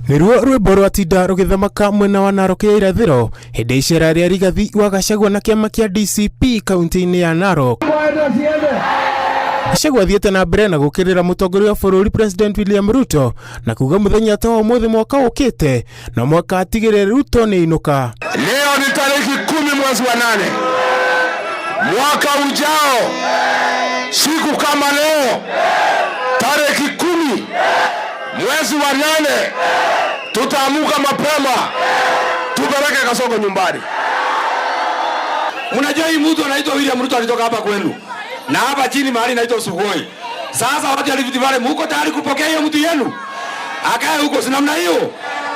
Niruo rwimbo rwatinda rugithamaka mwena wa Narok ya irathiro hindi icera ria Rigathi wa Gachagua na kiama kia DCP kaunti-ini ya Narok. Gachagua athiete na mbere na gukirira mutongoria wa bururi President William Ruto na kuga muthenya ta umuthi mwaka ukite na mwaka atigire Ruto ni inuka. Leo ni tariki 10 mwezi wa 8 mwaka ujao, siku kama leo tariki 10 mwezi wa 8 tutaamuka mapema tupeleke Kasongo nyumbani. Mnajua hii mtu anaitwa William Ruto alitoka hapa kwenu na hapa chini mahali anaitwa Sugoi. Sasa watu walivivale mko tayari kupokea hiyo mtu yenu akae huko, si namna hiyo?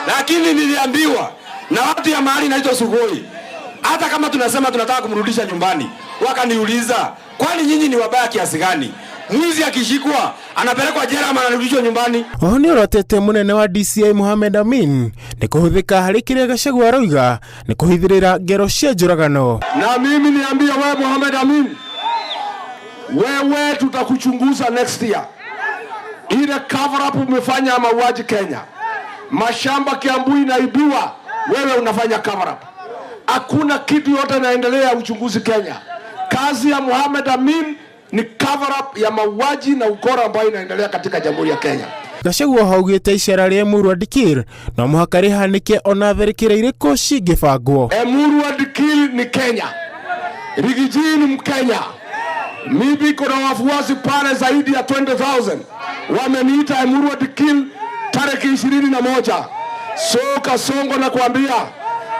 Lakini niliambiwa na watu ya mahali anaitwa Sugoi, hata kama tunasema tunataka kumrudisha nyumbani, wakaniuliza kwani nyinyi ni wabaya kiasi gani? Mwizi akishikwa anapelekwa jela ama anarudishwa nyumbani? Ni rotete munene wa DCI Mohamed Amin ni kuhuthika hari kiria Gachagua aroiga ni kuhithirira ngero cia njuragano. Na mimi niambia wewe Mohamed Amin, wewe tutakuchunguza next year. Ile cover up umefanya mauaji Kenya, mashamba Kiambu inaibiwa, wewe unafanya cover up. Hakuna kitu yote inaendelea uchunguzi Kenya. Kazi ya Mohamed Amin ni cover up ya mauaji na ukora ambayo inaendelea katika Jamhuri ya Kenya. Gachagua haugite icera ria Emuru Dikir na muhaka rihanike ona tharikira iriko cingibangwo. Emuru Dikir ni Kenya, Rigiji ni Mkenya. Mimi kuna wafuasi pale zaidi ya 20,000 wameniita Emuru Dikir tariki 21. So Kasongo na kuambia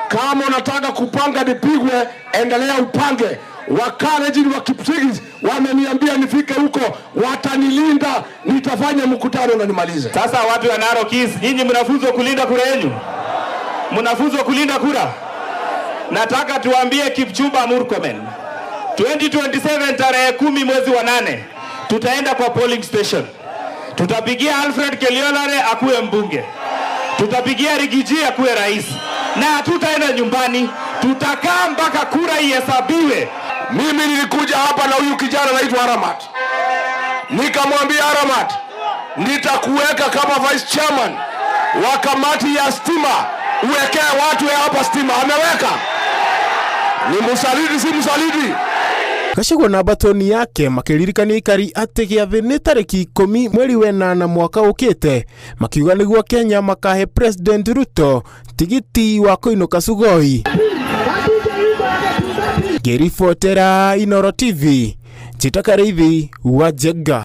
kama unataka kupanga nipigwe, endelea upange. Wakareji wa Kipsigis wameniambia nifike huko, watanilinda, nitafanya mkutano na nimalize. Sasa watu wa Narok East, nyinyi mnafunzwa kulinda kura yenu? Mnafunzwa kulinda kura? Nataka tuambie Kipchumba Murkomen, 2027 tarehe 10 mwezi wa 8 tutaenda kwa polling station. Tutapigia Alfred Keliolare akuwe mbunge, tutapigia Rigiji akuwe rais, na tutaenda nyumbani, tutakaa mpaka kura ihesabiwe. Mimi nilikuja hapa na huyu kijana anaitwa Aramat, nikamwambia Aramat, nitakuweka kama vice chairman wa kamati ya stima, uwekee watu ya hapa stima. Ameweka. Ni msalidi si msalidi? Gachagua na batoni yake makiririkania ikari ati giathi ni tariki 10 mweri wa 8 mwaka ukite, makiuga niguo Kenya makahe President Ruto tigiti wa kuinuka Sugoi. Ngiribotera Inooro TV, Njĩta Karĩithi wa Njenga.